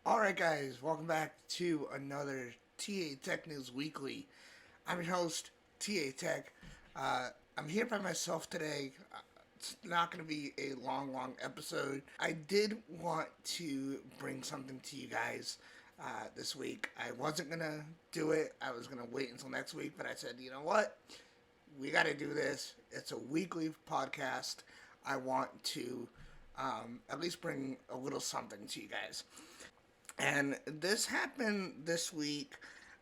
Alright, guys, welcome back to another TA Tech News Weekly. I'm your host, TA Tech. I'm here by myself today. It's not going to be a long episode. I did want to bring something to you guys this week. I wasn't going to do it, I was going to wait until next week, but I said, you know what? We got to do this. It's a weekly podcast. I want to at least bring a little something to you guys. And this happened this week.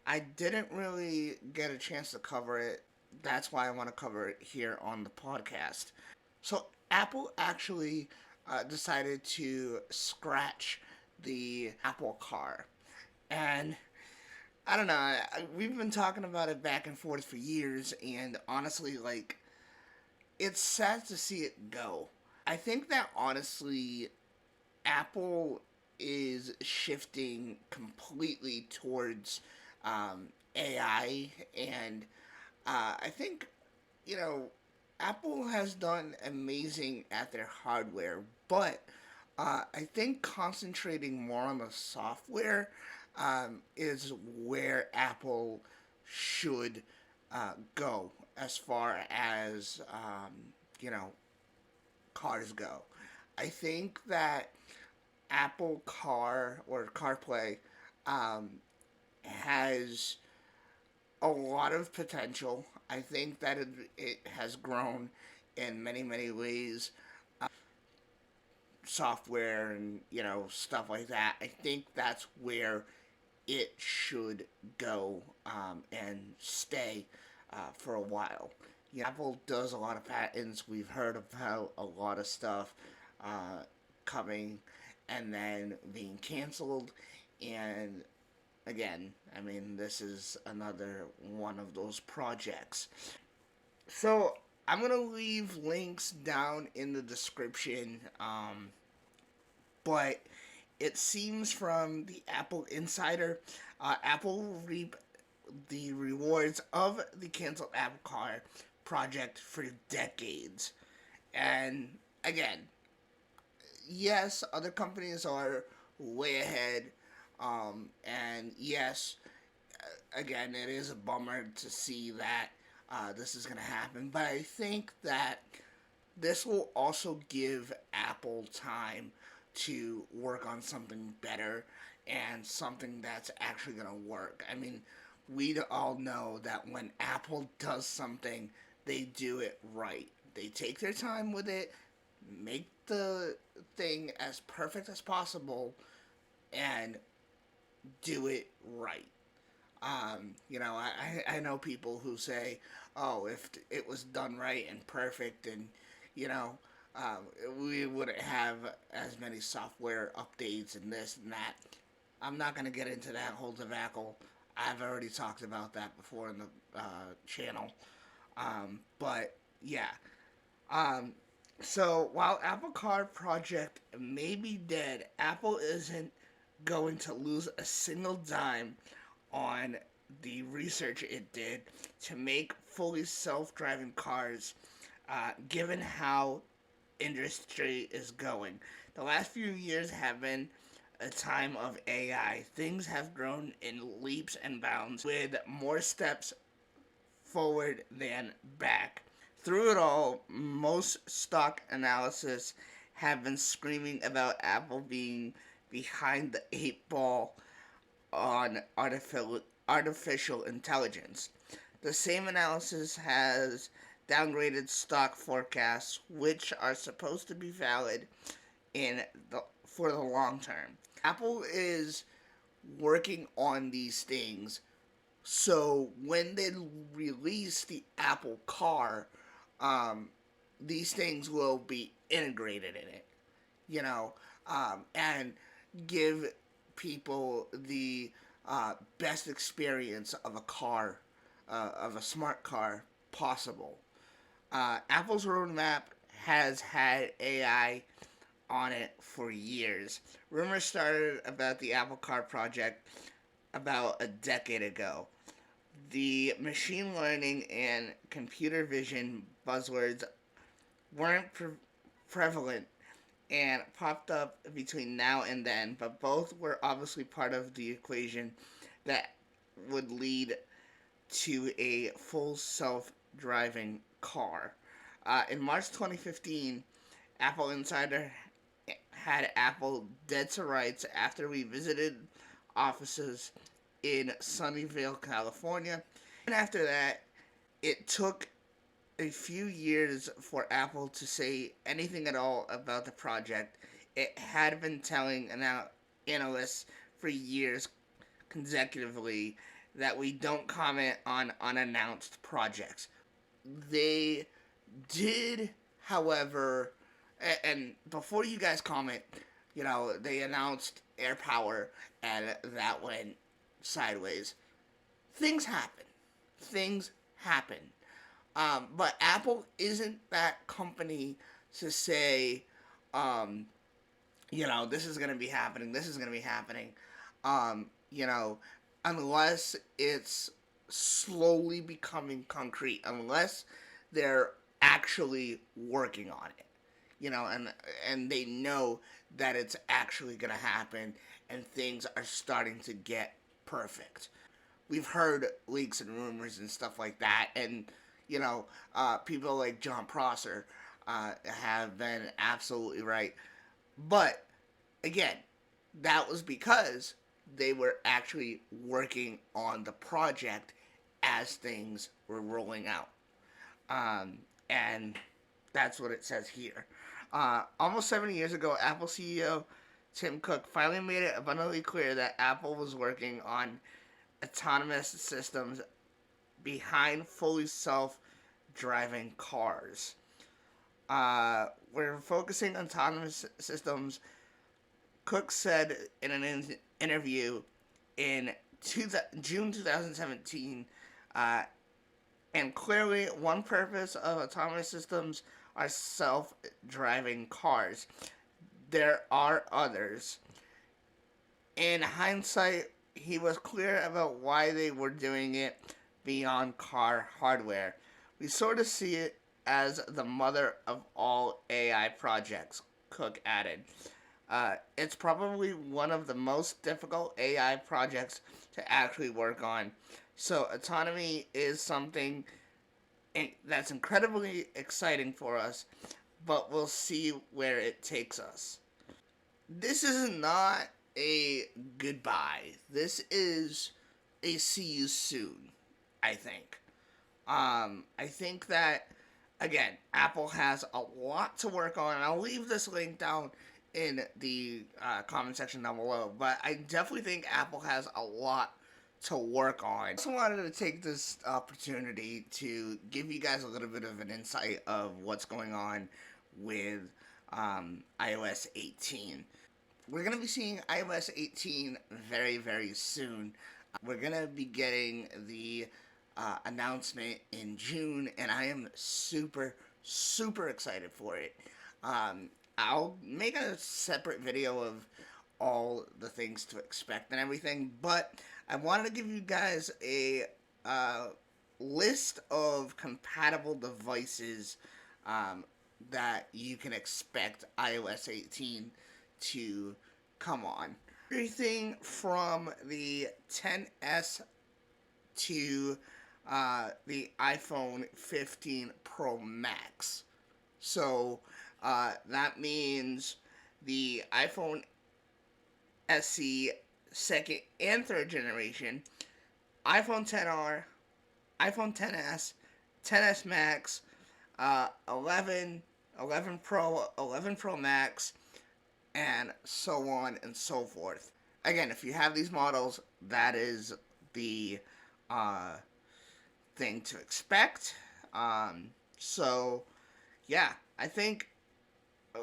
I didn't really get a chance to cover it. That's why I want to cover it here on the podcast. So, Apple actually decided to scratch the Apple Car. And I don't know, we've been talking about it back and forth for years, and honestly, it's sad to see it go. I think that honestly, Apple is shifting completely towards AI, and I think, you know, Apple has done amazing at their hardware, but I think concentrating more on the software is where Apple should go as far as, you know, cars go. I think that Apple Car or CarPlay um, has a lot of potential. I think that it has grown in many ways. Software and stuff like that. I think that's where it should go and stay for a while. Apple does a lot of patents. We've heard about a lot of stuff coming and then being canceled. And again, I mean, this is another one of those projects. So I'm going to leave links down in the description. But it seems from the Apple Insider, Apple will reap the rewards of the canceled Apple Car project for decades. And again, yes, other companies are way ahead. And yes, again, it is a bummer to see that this is going to happen. But I think that this will also give Apple time to work on something better and something that's actually going to work. I mean, we all know that when Apple does something, they do it right. They take their time with it, make the thing as perfect as possible, and do it right. I know people who say, oh, if it was done right and perfect, and, you know, we wouldn't have as many software updates and this and that. I'm not going to get into that whole debacle. I've already talked about that before in the channel. But, yeah. So, while Apple Card Project may be dead, Apple isn't going to lose a single dime on the research it did to make fully self-driving cars, given how industry is going. The last few years have been a time of AI. Things have grown in leaps and bounds, with more steps forward than back. Through it all, most stock analysis have been screaming about Apple being behind the eight ball on artificial intelligence. The same analysis has downgraded stock forecasts, which are supposed to be valid for the long term. Apple is working on these things, so when they release the Apple Car, these things will be integrated in it, and give people the best experience of a car, of a smart car possible. Apple's roadmap has had AI on it for years. Rumors started about the Apple Car project about a decade ago. The machine learning and computer vision buzzwords weren't prevalent and popped up between now and then, but both were obviously part of the equation that would lead to a full self driving car. In March 2015, Apple Insider had Apple dead to rights after we visited offices in Sunnyvale, California. And after that, it took a few years for Apple to say anything at all about the project. It had been telling analysts for years consecutively that we don't comment on unannounced projects. They did, however, and before you guys comment, they announced AirPower and that went sideways. Things happen. Things happen. But Apple isn't that company to say, um, this is going to be happening, this is going to be happening, um, you know, unless it's slowly becoming concrete, unless they're actually working on it, and they know that it's actually going to happen and things are starting to get perfect. We've heard leaks and rumors and stuff like that, and people like John Prosser have been absolutely right. But again, that was because they were actually working on the project as things were rolling out. And that's what it says here. Almost 7 years ago, Apple CEO Tim Cook finally made it abundantly clear that Apple was working on autonomous systems behind fully self driving cars. We're focusing on autonomous systems, Cook said in an interview in June 2017, uh, and clearly one purpose of autonomous systems are self-driving cars. There are others. In hindsight, he was clear about why they were doing it beyond car hardware. We sort of see it as the mother of all AI projects, Cook added. It's probably one of the most difficult AI projects to actually work on. So, autonomy is something that's incredibly exciting for us, but we'll see where it takes us. This is not a goodbye. This is a see you soon, I think. I think that, again, Apple has a lot to work on. I'll leave this link down in the comment section down below, but I definitely think Apple has a lot to work on. I also wanted to take this opportunity to give you guys a little bit of an insight of what's going on with iOS 18. We're going to be seeing iOS 18 very, very soon. We're going to be getting the announcement in June, and I am super, super excited for it. I'll make a separate video of all the things to expect and everything, but I wanted to give you guys a list of compatible devices that you can expect iOS 18 to come on. Everything from the XS to the iPhone 15 Pro Max. So that means the iPhone SE second and third generation, iPhone XR, iPhone XS, XS Max, 11, 11 Pro, 11 Pro Max, and so on and so forth. Again, if you have these models, that is the thing to expect. So, yeah, I think,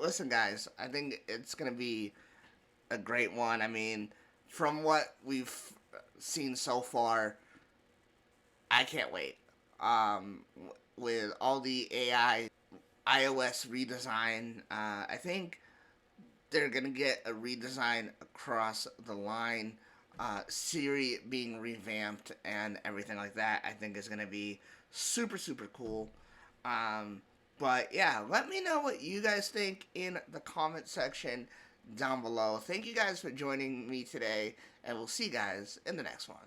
listen, guys, I think it's going to be a great one. I mean, from what we've seen so far, I can't wait. With all the AI, iOS redesign, I think they're going to get a redesign across the line. Siri being revamped and everything like that, I think is going to be super, super cool. But yeah, let me know what you guys think in the comment section down below. Thank you guys for joining me today, and we'll see you guys in the next one.